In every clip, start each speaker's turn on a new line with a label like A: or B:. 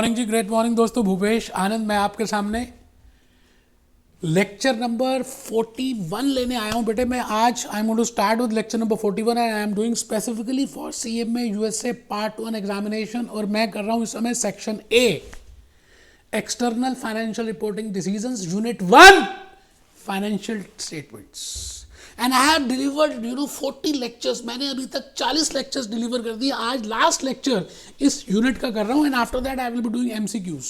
A: Morning जी, great morning दोस्तों। भूपेश आनंद मैं आपके सामने लेक्चर नंबर 41 लेने आया हूं बेटे। मैं आज I am going to start with lecture number 41 and I am doing specifically for CMA USA part 1 examination. और मैं कर रहा हूं इस समय section A, external financial reporting decisions, unit 1 financial statements. And I have delivered 40 lectures. मैंने अभी तक 40 लेक्चर्स डिलीवर कर दिए। आज लास्ट लेक्चर इस यूनिट का कर रहा हूं and after that I will be doing MCQs.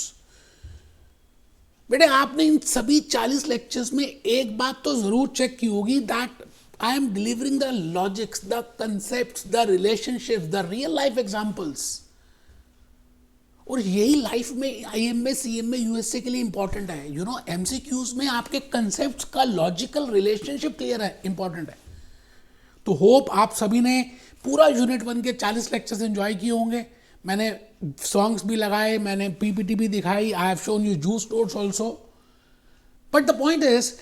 A: बेटे आपने इन सभी 40 लेक्चर्स में एक बात तो जरूर चेक की होगी, that I am delivering the logics, the concepts, the relationships, the real life examples. और यही लाइफ में आईएमए सीएमए यूएसए के लिए इंपॉर्टेंट है। एमसीक्यूज में आपके कंसेप्ट्स का लॉजिकल रिलेशनशिप क्लियर है, इंपॉर्टेंट है। तो होप आप सभी ने पूरा यूनिट 1 के 40 लेक्चर्स एंजॉय किए होंगे। मैंने सॉन्ग्स भी लगाए, मैंने पीपीटी भी दिखाई, I have shown you juice notes also. But the point is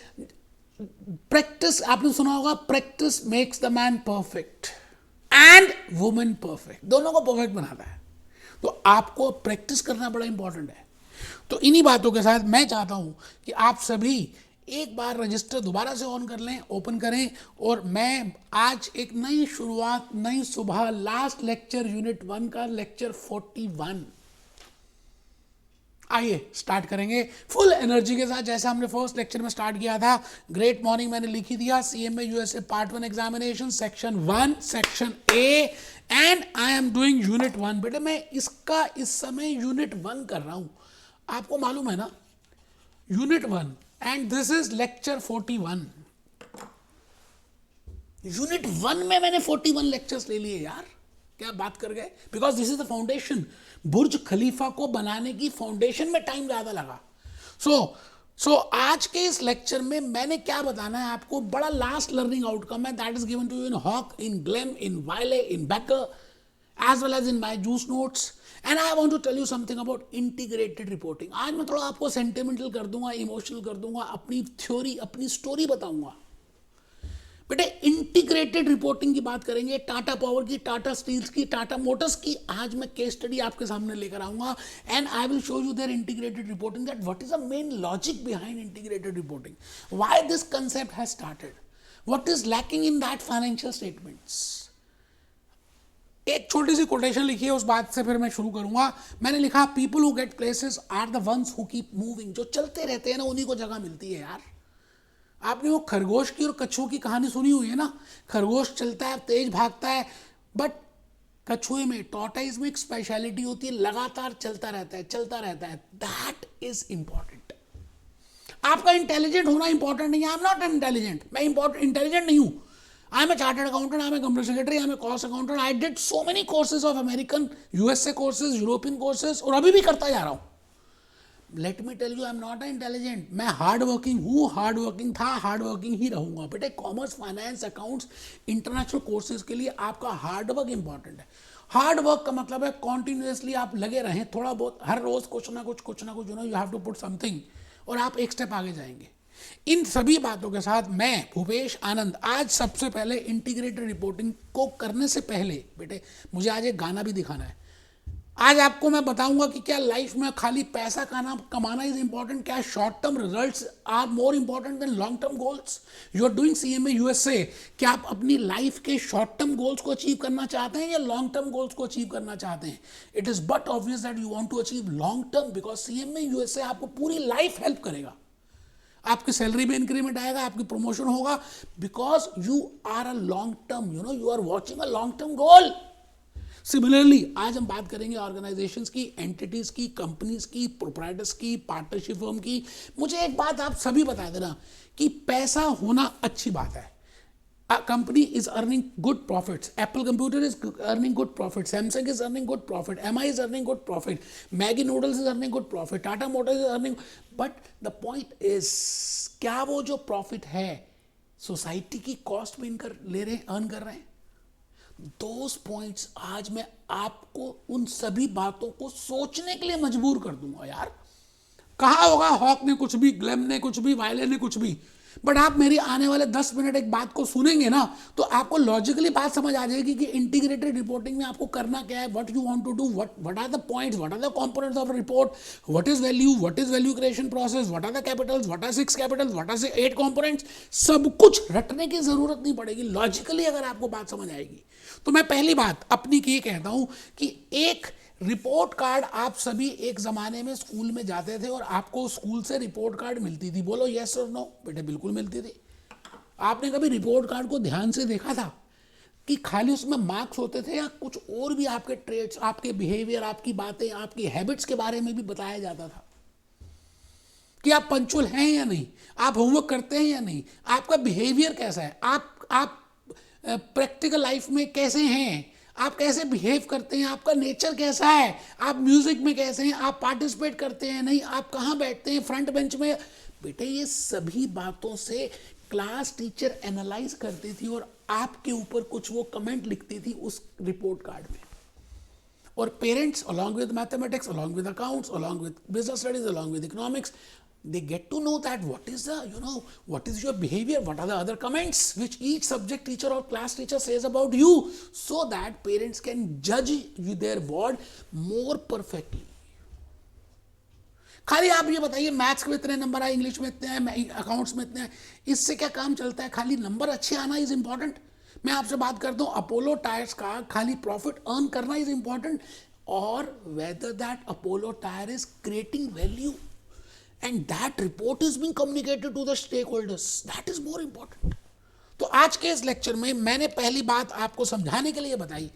A: practice, आपने सुना होगा, practice makes the man perfect and women perfect, दोनों को परफेक्ट बनाता है। तो आपको प्रैक्टिस करना बड़ा इंपॉर्टेंट है। तो इन्हीं बातों के साथ मैं चाहता हूं कि आप सभी एक बार रजिस्टर दोबारा से ऑन कर लें, ओपन करें। और मैं आज एक नई शुरुआत, नई सुबह, लास्ट लेक्चर यूनिट 1 का लेक्चर 41, आइए स्टार्ट करेंगे फुल एनर्जी के साथ, जैसे हमने फर्स्ट लेक्चर में स्टार्ट किया था। ग्रेट मॉर्निंग मैंने लिख ही दिया, CMA USA part 1 examination section 1 section A and I am doing unit 1। बेटे मैं इसका इस समय यूनिट 1 कर रहा हूं, आपको मालूम है ना, unit 1 and this is lecture 41। Unit 1 में मैंने 41 लेक्चर्स ले लिए यार, क्या बात कर गए। Because this is the foundation. Burj Khalifa को बनाने की फाउंडेशन में टाइम ज्यादा लगा। सो आज के इस लेक्चर में मैंने क्या बताना है आपको, बड़ा लास्ट लर्निंग आउटकम है, that is given to you in hawk, in glam, in Wiley, in Baker, as well as in my juice notes. And I want to tell you something about integrated reporting. आज मैं थोड़ा आपको sentimental कर दूंगा, emotional कर दूंगा, अपनी theory, अपनी स्टोरी बताऊंगा। बेटे इंटीग्रेटेड रिपोर्टिंग की बात करेंगे, टाटा पावर की, टाटा स्टील्स की, टाटा मोटर्स की। आज मैं केस स्टडी आपके सामने लेकर आऊंगा and I will show you their integrated reporting, that what is the main logic behind integrated reporting, why this concept has started, what is lacking in that financial statements. एक छोटी सी quotation लिखी है, उस बात से फिर मैं शुरू करूंगा। मैंने लिखा, people who get places are the ones who keep moving. जो चलते रहते हैं ना, उन्हीं को जगह मिलती है यार। आपने वो खरगोश की और कछुए की कहानी सुनी हुई है ना। खरगोश चलता है, तेज भागता है, बट कछुए में, टॉर्टाइज में एक स्पेशलिटी होती है, लगातार चलता रहता है, चलता रहता है। That is important. आपका इंटेलिजेंट होना इंपॉर्टेंट नहीं है। आई एम नॉट इंटेलिजेंट, मैं इंटेलिजेंट नहीं हूं। I am a chartered accountant, I am a company secretary, I am a cost accountant. I did so many courses of American, USA courses, European courses, और अभी भी करता जा रहा हूं। Let me tell you, I am not intelligent. मैं hard working हूँ, hard working था, हार्ड वर्किंग ही रहूंगा। बेटे commerce, finance, accounts, international courses के लिए आपका हार्ड वर्क इंपॉर्टेंट है। हार्ड वर्क का मतलब है कॉन्टिन्यूसली आप लगे रहें, थोड़ा बहुत हर रोज कुछ ना कुछ you have to put something, और आप एक स्टेप आगे जाएंगे। इन सभी बातों के साथ मैं भूपेश आनंद आज सबसे पहले इंटीग्रेटेड रिपोर्टिंग को करने से पहले बेटे मुझे आज एक गाना भी दिखाना है। आज आपको मैं बताऊंगा कि क्या लाइफ में खाली पैसा कमाना इज इंपॉर्टेंट, क्या short term results are more important than long term goals. You are doing CMA USA, क्या आप अपनी लाइफ के शॉर्ट टर्म गोल्स को अचीव करना चाहते हैं या लॉन्ग टर्म गोल्स को अचीव करना चाहते हैं। It is but obvious that you want to achieve long term, because CMA USA आपको पूरी लाइफ हेल्प करेगा। आपकी सैलरी में इंक्रीमेंट आएगा, आपकी प्रमोशन होगा, because you are a long term, you are watching a long term goal. Similarly आज हम बात करेंगे ऑर्गेनाइजेशंस की, एंटिटीज की, कंपनीज की, प्रोप्राइटर्स की, पार्टनरशिप फर्म की। मुझे एक बात आप सभी बता देना कि पैसा होना अच्छी बात है। A company is earning good profits. Apple Computer is earning good profit. Samsung is earning good profit. MI is earning good profit. Maggi Noodles is earning good profit. Tata Motors is earning. But the point is, क्या वो जो profit है society की cost में earn कर रहे हैं? दोस points आज मैं आपको उन सभी बातों को सोचने के लिए मजबूर कर दूंगा यार। कहा होगा हॉक ने कुछ भी, ग्लेम ने कुछ भी, वाइले ने कुछ भी, बट आप मेरी आने वाले 10 मिनट एक बात को सुनेंगे ना, तो आपको लॉजिकली बात समझ आ जाएगी कि इंटीग्रेटेड रिपोर्टिंग में आपको करना क्या है, what you want to do, what are the points, what are the components of report, what is value creation process, what are the capitals, what are 6 capitals, what are 8 components. सब कुछ रटने की जरूरत नहीं पड़ेगी, लॉजिकली अगर आपको बात समझ आएगी। तो मैं पहली बात अपनी की कहता हूं कि एक रिपोर्ट कार्ड, आप सभी एक जमाने में स्कूल में जाते थे और आपको स्कूल से रिपोर्ट कार्ड मिलती थी, बोलो यस और नो? बेटे बिल्कुल मिलती थी। आपने कभी रिपोर्ट कार्ड को ध्यान से देखा था कि खाली उसमें मार्क्स होते थे या कुछ और भी आपके ट्रेड्स, आपके बिहेवियर, आपकी बातें, आपकी हैबिट्स के बारे में भी बताया जाता था कि आप पंचुअल हैं या नहीं, आप होमवर्क करते हैं या नहीं, आपका बिहेवियर कैसा है, आप प्रैक्टिकल लाइफ में कैसे हैं, आप कैसे बिहेव करते हैं, आपका नेचर कैसा है, आप म्यूजिक में कैसे हैं, आप पार्टिसिपेट करते हैं नहीं, आप कहाँ बैठते हैं, फ्रंट बेंच में। बेटे ये सभी बातों से क्लास टीचर एनालाइज करती थी और आपके ऊपर कुछ वो कमेंट लिखती थी उस रिपोर्ट कार्ड में। और parents along with mathematics, along with accounts, along with business studies, along with economics, they get to know that what is your behavior, what are the other comments which each subject teacher or class teacher says about you, so that parents can judge their word more perfectly. खाली आप ये बताइए maths में इतने number आए, English में इतने आए, अकाउंट्स में इतने आए, इससे क्या काम चलता है? खाली नंबर अच्छे आना इज इंपॉर्टेंट? मैं आपसे बात करता हूं अपोलो टायर्स का खाली प्रॉफिट अर्न करना इज इंपॉर्टेंट, और whether that Apollo tyre is creating value and that report is being communicated to the stakeholders, that is more important. तो आज के इस लेक्चर में मैंने पहली बात आपको समझाने के लिए बताई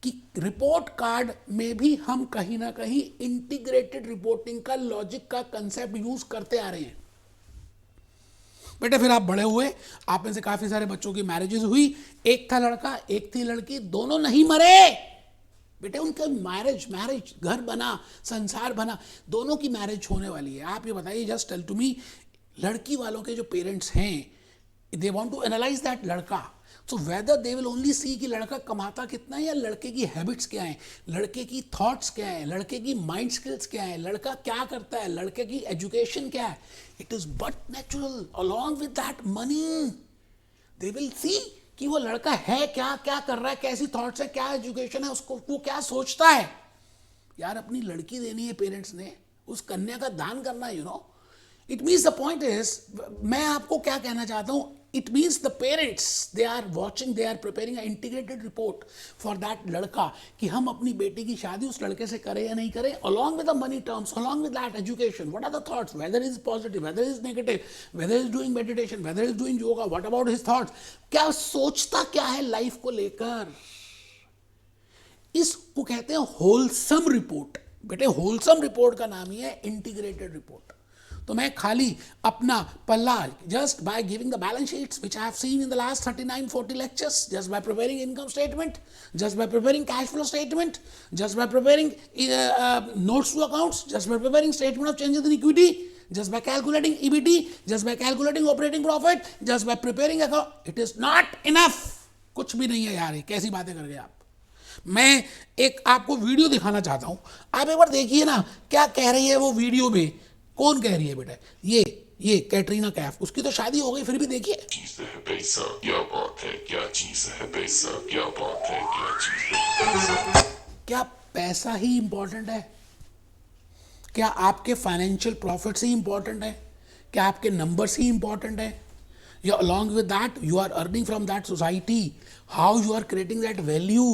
A: कि रिपोर्ट कार्ड में भी हम कहीं ना कहीं इंटीग्रेटेड रिपोर्टिंग का लॉजिक का कंसेप्ट यूज करते आ रहे हैं। बेटे फिर आप बड़े हुए, आप में से काफी सारे बच्चों की मैरिजेस हुई, एक था लड़का एक थी लड़की, दोनों नहीं मरे बेटे, उनका मैरिज घर बना, संसार बना, दोनों की मैरिज होने वाली है। आप ये बताइए, जस्ट टेल टू मी, लड़की वालों के जो पेरेंट्स हैं, they want to analyse that लड़का, so whether they will only see कि लड़का कमाता कितना है, या लड़के की हैबिट्स क्या हैं, लड़के की थॉट्स क्या है, लड़के की माइंड स्किल्स क्या है, लड़का क्या करता है, लड़के की एजुकेशन क्या है। It is but natural along with that money they will see कि वो लड़का है क्या, क्या कर रहा है, कैसी थॉट्स है, क्या एजुकेशन है, उसको वो क्या सोचता है। यार अपनी लड़की देनी है पेरेंट्स ने, उस कन्या का दान करना है, it means the point is, मैं आपको क्या कहना चाहता हूं, it means the parents they are watching, they are preparing integrated report for that लड़का कि हम अपनी बेटी की शादी उस लड़के से करें या नहीं करें, along with the money terms, along with that education, what are the thoughts, whether is positive, whether is negative, whether is doing meditation, whether is doing yoga, what about his thoughts, क्या सोचता क्या है लाइफ को लेकर। इसको कहते हैं wholesome report. बेटे होलसम रिपोर्ट का नाम ही है इंटीग्रेटेड रिपोर्ट। तो मैं खाली अपना पल्ला, just by giving the balance sheets which I have seen in the last 39-40 lectures, just by preparing income statement, just by preparing cash flow statement, just by preparing notes to accounts, just by preparing statement of changes in equity, just by calculating EBT, just by calculating operating profit, just by preparing account, it is not enough. कुछ भी नहीं है यार, ये कैसी बातें कर गए आप। मैं एक आपको वीडियो दिखाना चाहता हूं, आप एक बार देखिए ना क्या कह रही है वो वीडियो में। कौन कह रही है बेटा? ये कैटरीना कैफ, उसकी तो शादी हो गई, फिर भी देखिए। क्या पैसा ही इंपॉर्टेंट है? क्या आपके फाइनेंशियल प्रॉफिट्स ही इंपॉर्टेंट है? क्या आपके नंबर्स ही इंपॉर्टेंट है? या along with that you are earning from that society, how you are creating that value,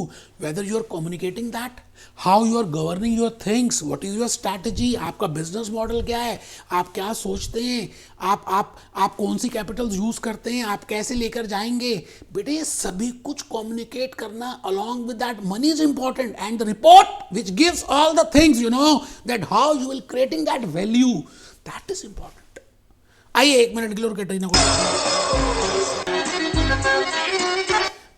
A: whether you are communicating that, how you are governing your things, what is your strategy, आपका business model क्या है, आप क्या सोचते हैं, आप कौन सी Capitals use करते हैं, आप कैसे लेकर जाएंगे। बेटे ये सभी कुछ कम्युनिकेट करना along with that money is important, and the report which gives all the things, that how you will creating that value, that is important। आइए एक मिनट के लिए और कैटरीना को,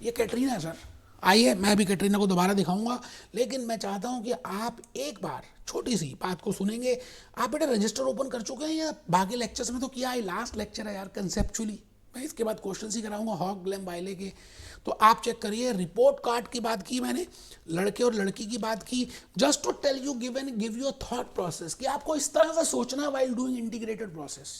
A: ये कैटरीना है सर, आइए मैं भी कैटरीना को दोबारा दिखाऊंगा, लेकिन मैं चाहता हूं कि आप एक बार छोटी सी बात को सुनेंगे। आप बेटे रजिस्टर ओपन कर चुके हैं या बाकी लेक्चर्स में तो किया है? लास्ट लेक्चर है यार कंसेप्चुअली, मैं इसके बाद क्वेश्चन ही कराऊंगा हॉक ग्लैम बाइले के। तो आप चेक करिए, रिपोर्ट कार्ड की बात की मैंने, लड़के और लड़की की बात की, just to tell you give you a thought process कि आपको इस तरह से सोचना वाइल डूइंग इंटीग्रेटेड प्रोसेस।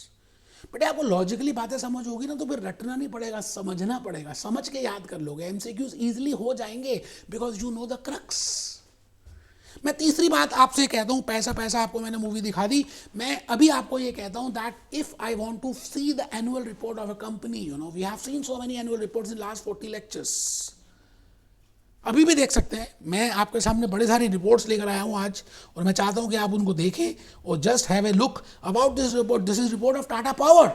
A: बेटे आपको लॉजिकली बातें समझ होगी ना तो फिर रटना नहीं पड़ेगा, समझना पड़ेगा, समझ के याद कर लोगे, एमसीक्यूज इजीली हो जाएंगे because you know the crux. मैं तीसरी बात आपसे कहता हूं, पैसा पैसा आपको मैंने मूवी दिखा दी, मैं अभी आपको ये कहता हूं that if I want to see the annual report of a company, you know we have seen so many annual reports in last 40 lectures, अभी भी देख सकते हैं। मैं आपके सामने बड़े सारी रिपोर्ट्स लेकर आया हूं आज और मैं चाहता हूं कि आप उनको देखें और just have a look about this report. This is report of Tata power.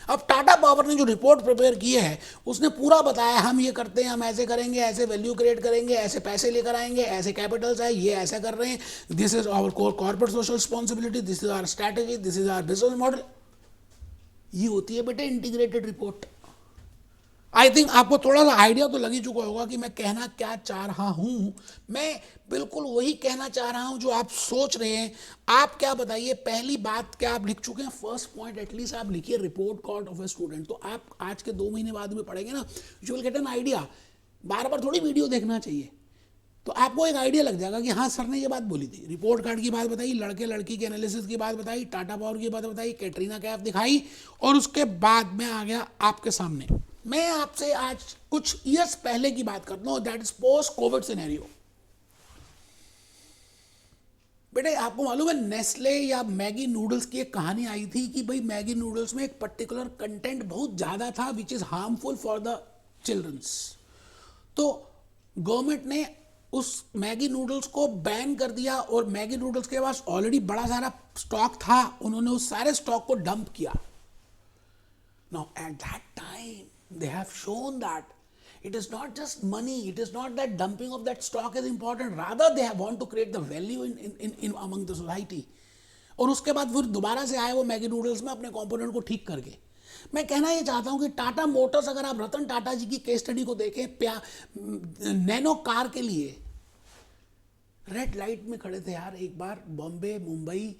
A: अब टाटा पावर ने जो रिपोर्ट प्रिपेयर की है उसने पूरा बताया, हम ये करते हैं, हम ऐसे करेंगे, ऐसे वैल्यू क्रिएट करेंगे, ऐसे पैसे लेकर आएंगे, ऐसे कैपिटल्स है, ये ऐसा कर रहे हैं, this is our corporate social responsibility, this is our strategy, this is our business model. ये होती है बेटे इंटीग्रेटेड रिपोर्ट। आई थिंक आपको थोड़ा सा आइडिया तो लग ही चुका होगा कि मैं कहना क्या चाह रहा हूं। मैं बिल्कुल वही कहना चाह रहा हूं जो आप सोच रहे हैं। आप क्या बताइए, पहली बात क्या आप लिख चुके हैं? फर्स्ट पॉइंट एटलीस्ट आप लिखिए, report card of a student. तो आप आज के 2 महीने बाद में पढ़ेंगे ना, you will get an idea. बार बार थोड़ी वीडियो देखना चाहिए, तो आपको एक आइडिया लग जाएगा कि हाँ सर ने ये बात बोली थी। रिपोर्ट कार्ड की बात बताई, लड़के लड़की के एनालिसिस की बात बताई, टाटा पावर की बात बताई, कैटरीना कैफ दिखाई, और उसके बाद मैं आ गया आपके सामने। मैं आपसे आज कुछ ईयर्स पहले की बात करता हूं, that is post Covid scenario. बेटे आपको मालूम है नेस्ले या मैगी नूडल्स की एक कहानी आई थी कि भाई मैगी नूडल्स में एक पर्टिकुलर कंटेंट बहुत ज़्यादा था which is harmful for the childrens. तो गवर्नमेंट ने उस मैगी नूडल्स को बैन कर दिया और मैगी नूडल्स के पास ऑलरेडी बड़ा सारा स्टॉक था, उन्होंने उस सारे स्टॉक को डंप किया। Now at that time they have shown that it is not just money, it is not that dumping of that stock is important, rather they want to create the value in among the society। और उसके बाद फिर दोबारा से आए वो Maggi noodles में अपने कंपोनेंट को ठीक करके। मैं कहना ये चाहता हूं कि टाटा मोटर्स, अगर आप रतन टाटा जी की केस स्टडी को देखें, नैनो कार के लिए रेड लाइट में खड़े थे यार एक बार, बॉम्बे मुंबई,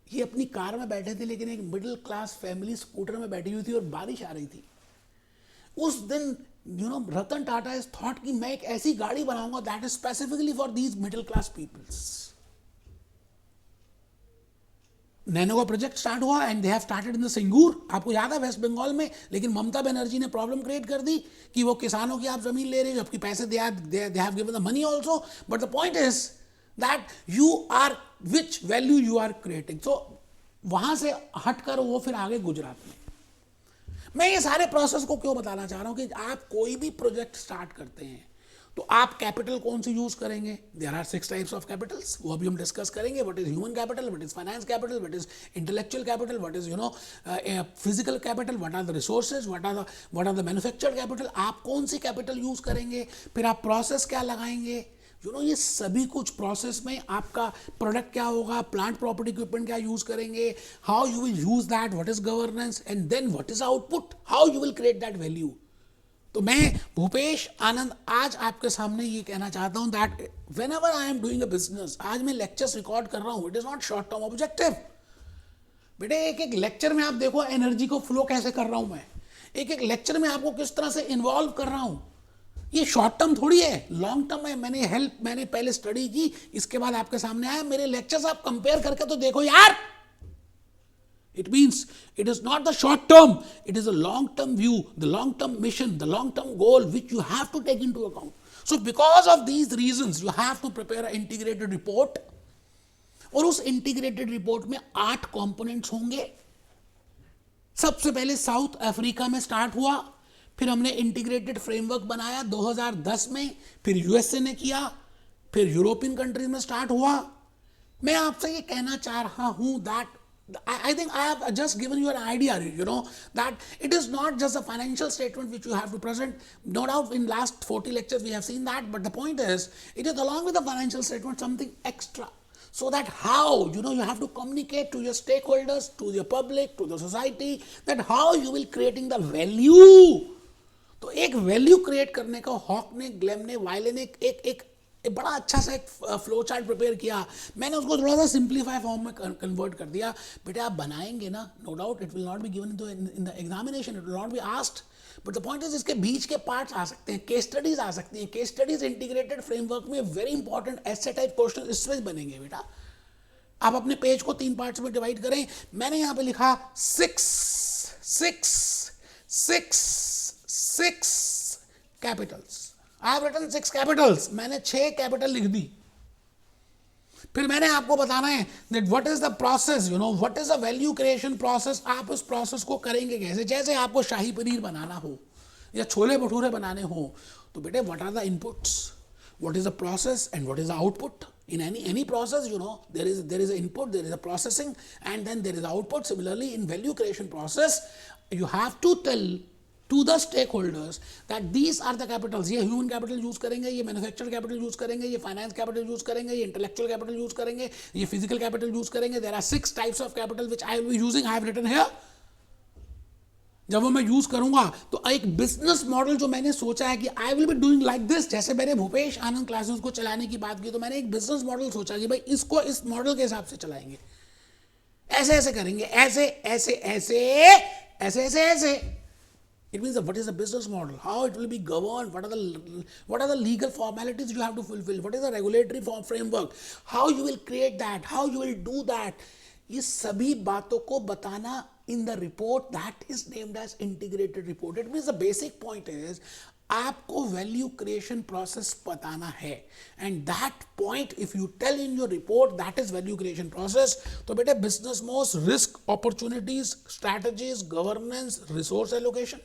A: ये अपनी कार में बैठे थे लेकिन एक मिडिल क्लास फैमिली स्कूटर में बैठी हुई थी और बारिश आ रही थी। उस दिन रतन टाटा इज थॉट कि मैं एक ऐसी गाड़ी बनाऊंगा that is specifically for these middle class peoples. Nano का प्रोजेक्ट स्टार्ट हुआ and they have started in the Singur, आपको याद है, वेस्ट बंगाल में। लेकिन ममता बनर्जी ने प्रॉब्लम क्रिएट कर दी कि वो किसानों की आप जमीन ले रहे हो जबकि पैसे they have given the money also, but the point is that you are which value you are creating. So वहां से हटकर वो फिर आगे गुजरात में। मैं ये सारे प्रोसेस को क्यों बताना चाह रहा हूं कि आप कोई भी प्रोजेक्ट स्टार्ट करते हैं तो आप कैपिटल कौन सी यूज करेंगे? There are 6 types of capitals, वो अभी हम डिस्कस करेंगे। What is human capital, what is finance capital, what is intellectual capital, what is physical capital, what are the resources, what are the manufactured capital. आप कौन सी capital use करेंगे, फिर आप process क्या लगाएंगे, ये सभी कुछ प्रोसेस में आपका प्रोडक्ट क्या होगा, प्लांट प्रॉपर्टी इक्विपमेंट क्या यूज करेंगे, how you will use that, what is governance, and then what is output, how you will create that value. तो मैं भूपेश आनंद आज आपके सामने ये कहना चाहता हूं that when ever I am doing a business, आज मैं लेक्चर्स रिकॉर्ड कर रहा हूं, it is not short term objective. बेटे एक एक लेक्चर में आप देखो एनर्जी को फ्लो कैसे कर रहा हूं मैं, एक एक लेक्चर में आपको किस तरह से इन्वॉल्व कर रहा हूं। ये शॉर्ट टर्म थोड़ी है, लॉन्ग टर्म है। मैंने पहले स्टडी की, इसके बाद आपके सामने आया। मेरे लेक्चर्स आप कंपेयर करके तो देखो यार। It means it is not the short term, it is a long term view, the long term mission, the long term goal which you have to take into account. So because of these reasons you have to prepare an integrated report, और उस integrated report में 8 components होंगे। सबसे पहले south Africa में start हुआ, फिर हमने इंटीग्रेटेड फ्रेमवर्क बनाया 2010 में, फिर यूएसए ने किया, फिर यूरोपियन कंट्रीज में स्टार्ट हुआ। मैं आपसे ये कहना चाह रहा हूं that I think I have just given you an idea, that it is not just a financial statement which you have to present. No doubt in last 40 lectures we have seen that, but the point is, it is along with the financial statement something extra. So that how, you have to communicate to your stakeholders, to your public, to the society, that how you will creating the value. तो एक value create करने का hoc ने, glam ने, वाइले ने एक बड़ा अच्छा सा एक फ्लो चार्ट प्रिपेयर किया। मैंने उसको थोड़ा सा सिंप्लीफाई फॉर्म में कन्वर्ट कर दिया। बेटे आप बनाएंगे ना, no doubt it will not be given in the examination, it will not be asked, but the point is इसके बीच के पार्ट्स आ सकते हैं, केस स्टडीज आ सकती हैं। केस स्टडीज इंटीग्रेटेड फ्रेमवर्क में वेरी इंपॉर्टेंट ऐसे टाइप क्वेश्चन इसमें बनेंगे। बेटा आप अपने पेज को 3 पार्ट्स में डिवाइड करें। मैंने यहाँ पे लिखा 6 six, six, six capitals. I have written 6 capitals. मैंने 6 कैपिटल लिख दी. फिर मैंने आपको बताना है that what is the process, you know, what is the value creation process. आप उस प्रोसेस को करेंगे कैसे. जैसे आपको शाही पनीर बनाना हो या छोले भटूरे बनाने हो तो बेटे what are the inputs, what is the process and what is the output. In any process, you know, there is an input, there is a processing, and then there is output. Similarly, in value creation process, you have to tell to the stakeholders that these are the capitals. ये human capital use करेंगे, ये manufacturing capital use करेंगे, ये finance capital use करेंगे, ये intellectual capital use करेंगे, ये physical capital use करेंगे. There are 6 types of capital which I will be using. I have written here. जब वो मैं यूज करूंगा तो एक बिजनेस मॉडल जो मैंने सोचा है कि I will be doing like this. जैसे मैंने भूपेश आनंद क्लासेस को चलाने की बात की तो मैंने एक बिजनेस मॉडल सोचा कि भाई इसको इस मॉडल के हिसाब से चलाएंगे, ऐसे ऐसे करेंगे, ऐसे ऐसे ऐसे ऐसे ऐसे ऐसे. It means what is the business model, how it will be governed, what are the legal formalities you have to fulfill, what is the regulatory framework, how you will create that, how you will do that. ये सभी बातों को बताना in the report that is named as integrated report. It means the basic point is आपको value creation process बताना है, and that point if you tell in your report that is value creation process, तो बेटे business most risk, opportunities, strategies, governance, resource allocation.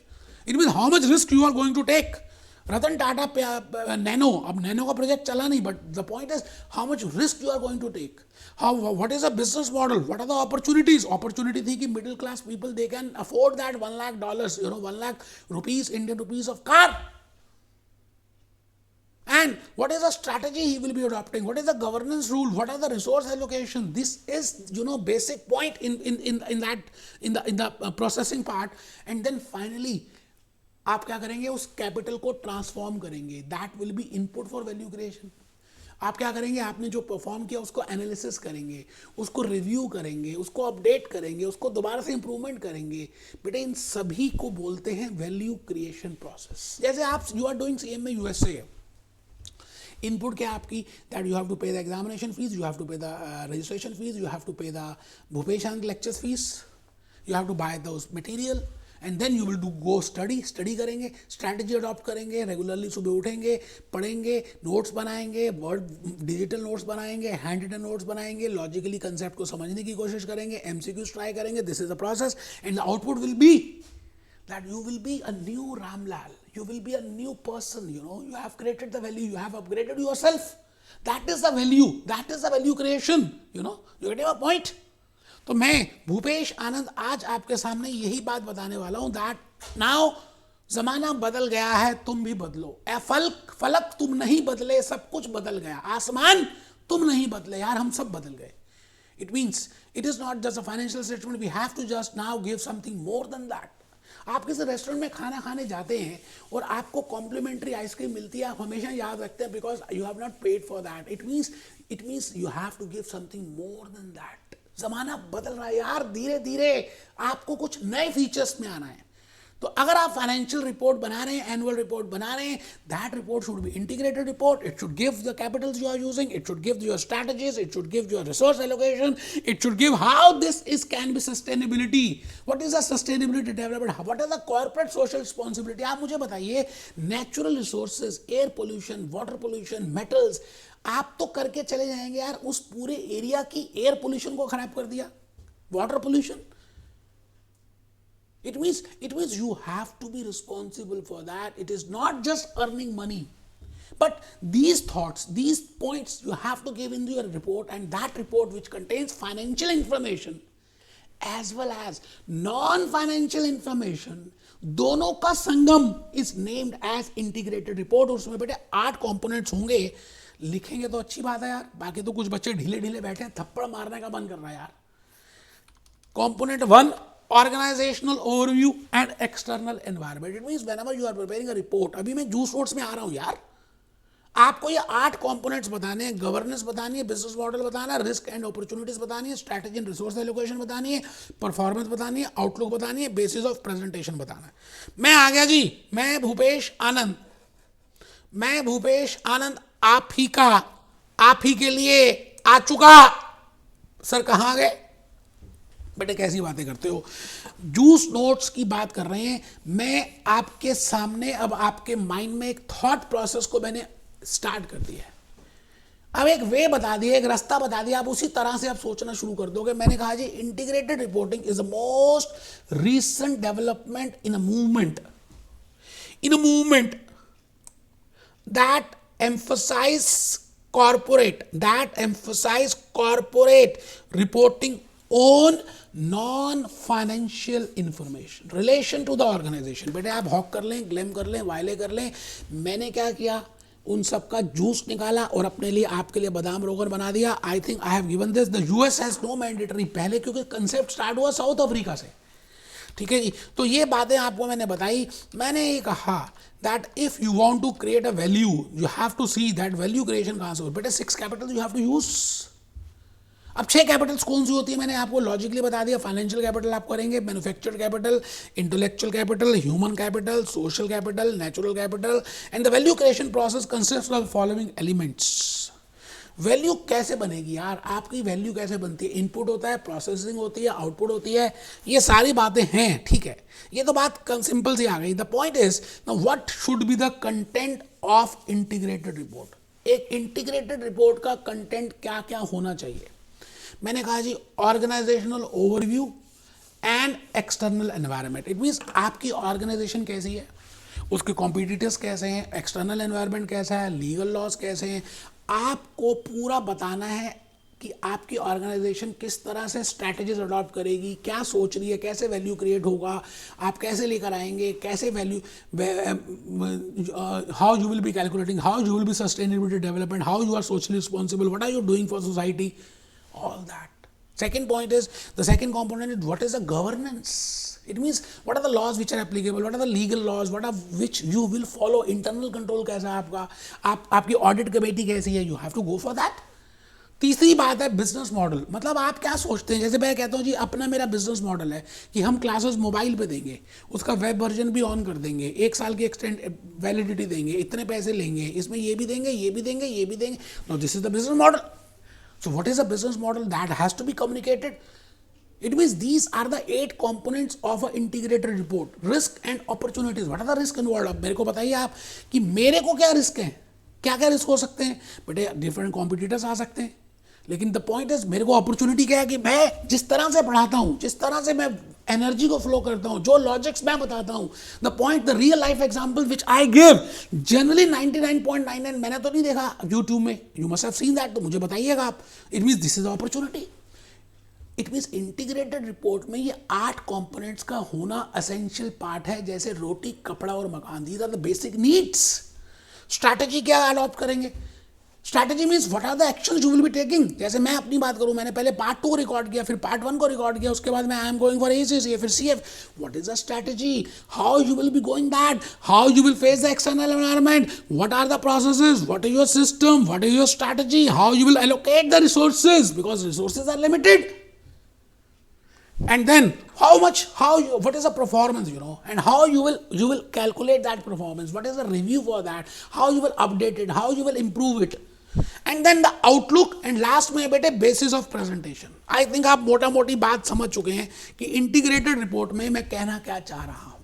A: It means how much risk you are going to take. Ratan Tata Nano, अब Nano का project चला नहीं, but the point is how much risk you are going to take, how what is a business model, what are the opportunities. Opportunity थी कि middle class people they can afford that $1 lakh, you know, 1 lakh rupees, Indian rupees of car. And what is the strategy he will be adopting? What is the governance rule? What are the resource allocation? This is, you know, basic point in the processing part. And then finally आप क्या करेंगे, उस capital को transform करेंगे. That will be input for value creation. आप क्या करेंगे, आपने जो परफॉर्म किया उसको एनालिसिस करेंगे, उसको रिव्यू करेंगे, उसको अपडेट करेंगे, उसको दोबारा से इंप्रूवमेंट करेंगे. बेटे इन सभी को बोलते हैं वैल्यू क्रिएशन प्रोसेस. जैसे आप यू आर डूइंग सीएम में यूएसए, इनपुट क्या आपकी, that you have to pay the examination fees, you have to pay the registration fees, you have to pay the Bhupesh Anand lectures fees, you have to buy those material. And then you will do go study करेंगे, strategy adopt करेंगे, regularly सुबह उठेंगे, पढ़ेंगे, notes बनाएंगे, word digital notes बनाएंगे, hand written notes बनाएंगे, logically concept को समझने की कोशिश करेंगे, एमसीक्यूज ट्राई करेंगे. This is the process and the output will be that you will be a new Ramlal, you will be a new person, you know, you have created the value, you have upgraded yourself. That is the value, that is the value creation, you know, you getting my point. तो मैं भूपेश आनंद आज आपके सामने यही बात बताने वाला हूं दैट नाउ जमाना बदल गया है, तुम भी बदलो. फलक तुम नहीं बदले, सब कुछ बदल गया. आसमान तुम नहीं बदले यार, हम सब बदल गए. It means it is not just a financial statement, we have to just now give something more than that. आप किसी रेस्टोरेंट में खाना खाने जाते हैं और आपको कॉम्प्लीमेंट्री आइसक्रीम मिलती है, आप हमेशा याद रखते हैं because you have not paid for that. It means you have to give something more than that. जमाना बदल रहा है यार, धीरे धीरे आपको कुछ नए फीचर्स में आना है. तो अगर आप फाइनेंशियल रिपोर्ट बना रहे हैं, एनुअल रिपोर्ट बना रहे हैं, that report should be integrated report. It should give the capitals you are using, it should give your strategies, it should give your resource allocation, it should give how this is can be sustainability, what is the sustainability development, what is the corporate social responsibility. आप मुझे बताइए, natural resources, air pollution, water pollution, metals, आप तो करके चले जाएंगे यार, उस पूरे एरिया की एयर पोल्यूशन को खराब कर दिया, water pollution. It means you have to be responsible for that. It is not just earning money, but these thoughts, these points you have to give in your report, and that report which contains financial information as well as non-financial information, दोनों का संगम is named as integrated report. और उसमें बेटे 8 components होंगे. लिखेंगे तो अच्छी बात है यार, बाकी तो कुछ बच्चे ढीले ढीले बैठे हैं, थप्पड़ मारने का मन कर रहा है यार. Component 1, organizational overview and external environment. It means whenever you are preparing a report, अभी मैं जूस नोट्स में आ रहा हूँ यार, आपको ये 8 कंपोनेंट्स बताने हैं. गवर्नेंस बतानी है, बिजनेस मॉडल बताना है, रिस्क एंड अपॉर्चुनिटीज बतानी है, स्ट्रैटेजी एंड रिसोर्स एलोकेशन बतानी है, परफॉर्मेंस बतानी है, आउटलुक बतानी है, बेसिस ऑफ प्रेजेंटेशन बताना है. मैं आ गया जी, मैं भूपेश आनंद आप ही के लिए आ चुका. सर कहाँ गए बेटे कैसी बातें करते हो। जूस नोट्स की बात कर रहे हैं, मैं आपके सामने अब आपके माइंड में एक थॉट प्रोसेस को मैंने स्टार्ट कर दिया है। अब एक वे बता दिया, एक रास्ता बता दिया, आप उसी तरह से आप सोचना शुरू कर दोगे। मैंने कहा जी integrated reporting is the most recent development in a movement that emphasize corporate reporting on non-financial information relation to the organization। बेटे आप हॉक कर लें, ग्लैम कर लें, वायले कर लें, मैंने क्या किया, उन सब का जूस निकाला और अपने लिए आपके लिए बादाम रोगन बना दिया। I think I have given this. The US has no mandatory, पहले क्योंकि कंसेप्ट स्टार्ट हुआ साउथ अफ्रीका से, ठीक है जी। तो ये बातें आपको मैंने बताई। मैंने ये कहा that if you want to create a value you have to see that value creation कहाँ से हो। बेटे 6 capital you have to use. अब 6 कैपिटल्स कौन सी होती है मैंने आपको लॉजिकली बता दिया। फाइनेंशियल कैपिटल आप करेंगे, manufactured capital, intellectual capital, human capital, social capital, natural capital, and the value creation process consist of following elements. Value कैसे बनेगी यार, आपकी वैल्यू कैसे बनती है, इनपुट होता है, प्रोसेसिंग होती है, आउटपुट होती है, ये सारी बातें हैं, ठीक है। ये तो बात सिंपल सी आ गई। The point is now what should be the content of integrated report. एक इंटीग्रेटेड रिपोर्ट का कंटेंट क्या क्या होना चाहिए। मैंने कहा जी organisational overview and external environment. It means आपकी ऑर्गेनाइजेशन कैसी है, उसके कॉम्पिटिटर्स कैसे हैं, एक्सटर्नल एनवायरनमेंट कैसा है, लीगल लॉज कैसे हैं, आपको पूरा बताना है कि आपकी ऑर्गेनाइजेशन किस तरह से स्ट्रैटेजीज अडॉप्ट करेगी, क्या सोच रही है, कैसे वैल्यू क्रिएट होगा, आप कैसे लेकर आएंगे, कैसे value, how you will be calculating, how you will be sustainability development, how you are socially responsible, what are you doing for society, all that. Second point is, the second component is what is the governance. It means what are the laws which are applicable, what are the legal laws, what are which you will follow, internal control कैसा है आपका, आपकी audit committee कैसी है, you have to go for that. तीसरी बात है business model. मतलब आप क्या सोचते हैं, जैसे मैं कहता हूँ जी अपना मेरा बिजनेस मॉडल है कि हम क्लासेस मोबाइल पे देंगे, उसका वेब वर्जन भी ऑन कर देंगे, 1 साल की एक्सटेंड वैलिडिटी देंगे, इतने पैसे लेंगे, इसमें ये भी देंगे, ये भी देंगे, ये भी देंगे। Now this is the business model. So what is a business model that has to be communicated? It means these are the 8 components of an integrated report. Risk and opportunities. What are the risk involved? अब मेरे को बताइए आप कि मेरे को क्या risk है, क्या क्या रिस्क हो सकते हैं। बेटे डिफरेंट कॉम्पिटिटर्स आ सकते हैं, लेकिन द पॉइंट इज मेरे को अपॉर्चुनिटी क्या है कि मैं जिस तरह से पढ़ाता हूँ, जिस तरह से मैं एनर्जी को फ्लो करता हूँ, जो लॉजिक्स मैं बताता हूँ, the point, the real life example which I give generally 99.99 मैंने तो नहीं देखा यूट्यूब में, you must have seen that, तो मुझे बताइएगा आप। It means this is opportunity. It means integrated report में ये 8 कंपोनेंट्स का होना असेंशियल पार्ट है, जैसे रोटी, कपड़ा और मकान। These are the basic needs. Strategy क्या अडॉप्ट करेंगे, strategy means what are the actions you will be taking. जैसे मैं अपनी बात करूं, मैंने पहले पार्ट 2 को रिकॉर्ड किया, फिर पार्ट 1 को रिकॉर्ड किया, उसके बाद मैं I am going for ACCA, फिर CF। What is the strategy, how you will be going that, how you will face the external environment, what are the processes, what is your system, what is your strategy, how you will allocate the resources because resources are limited, and then what is the performance, and how you will calculate that performance, what is the review for that, how you will update it, how you will improve it, and then the outlook, and last में बेटे basis of presentation। I think आप मोटा मोटी बात समझ चुके हैं कि इंटीग्रेटेड रिपोर्ट में मैं कहना क्या चाह रहा हूं।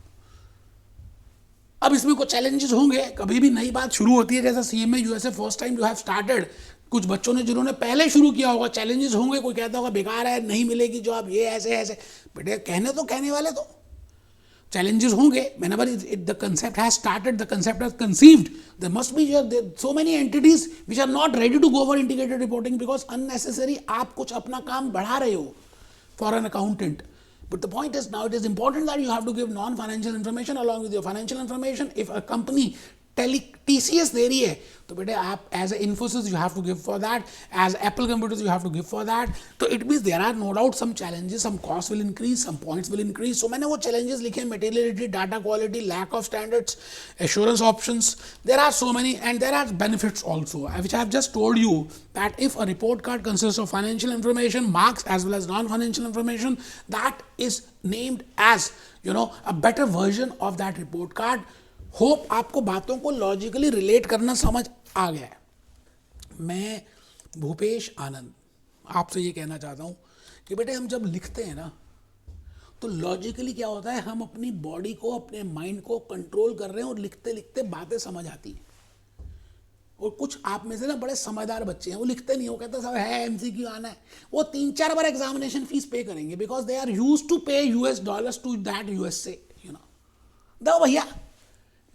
A: अब इसमें कुछ चैलेंजेस होंगे, कभी भी नई बात शुरू होती है, जैसा CMA USA first time you have started, कुछ बच्चों ने जिन्होंने पहले शुरू किया होगा, चैलेंजेस होंगे, कोई कहता होगा बेकार है, नहीं मिलेगी जॉब, ये ऐसे ऐसे। बेटे कहने वाले तो challenges होंगे। whenever the concept has started, the concept has conceived, there must be so many entities which are not ready to go for integrated reporting because unnecessary आप कुछ अपना काम बढ़ा रहे हो for an accountant। But the point is now it is important that you have to give non-financial information along with your financial information। If a company TCS दे रही है तो बेटे आप as a Infosys you have to give for that, as Apple computers you have to give for that। तो it means there are no doubt some challenges, some costs will increase, some points will increase। so मैंने वो challenges लिखे, materiality, data quality, lack of standards, assurance options, there are so many, and there are benefits also which I have just told you that if a report card consists of financial information, marks as well as non-financial information, that is named as a better version of that report card। Hope आपको बातों को logically relate करना समझ आ गया है। मैं भूपेश आनंद आपसे ये कहना चाहता हूँ कि बेटे हम जब लिखते हैं ना, तो लॉजिकली क्या होता है, हम अपनी बॉडी को, अपने माइंड को कंट्रोल कर रहे हैं और लिखते लिखते बातें समझ आती हैं। और कुछ आप में से ना बड़े समझदार बच्चे हैं, वो लिखते नहीं, वो कहते सब है एमसीक्यू आना है, वो 3-4 बार एग्जामिनेशन फीस पे करेंगे because they are used to pay $US to that USA, you know, दो भैया।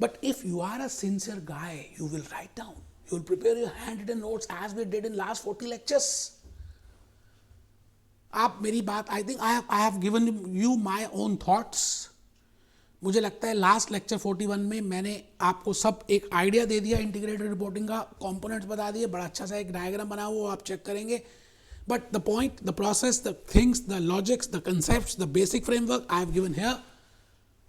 A: But if you are a sincere guy, you will write down, you will prepare your hand written notes as we did in last 40 lectures. आप मेरी बात, I think I have given you my own thoughts. मुझे लगता है last lecture 41 में मैंने आपको सब एक आइडिया दे दिया इंटीग्रेटेड रिपोर्टिंग का, कंपोनेंट्स बता दिए, बड़ा अच्छा सा एक डायग्राम बना हुआ आप चेक करेंगे। But the point, the process, the things, the logics, the concepts, the basic framework I have given here,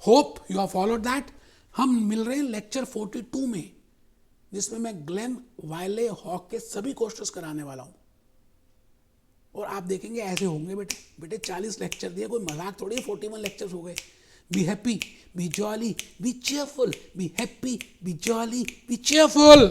A: hope you have followed that. हम मिल रहे हैं लेक्चर 42 में, जिसमें मैं ग्लेन वाइले हॉक के सभी क्वेश्चंस कराने वाला हूँ। और आप देखेंगे ऐसे होंगे बेटे 40 लेक्चर दिए, कोई मजाक थोड़ी है, 41 लेक्चर्स हो गए। Be happy, be jolly, be cheerful, be happy, be jolly, be cheerful.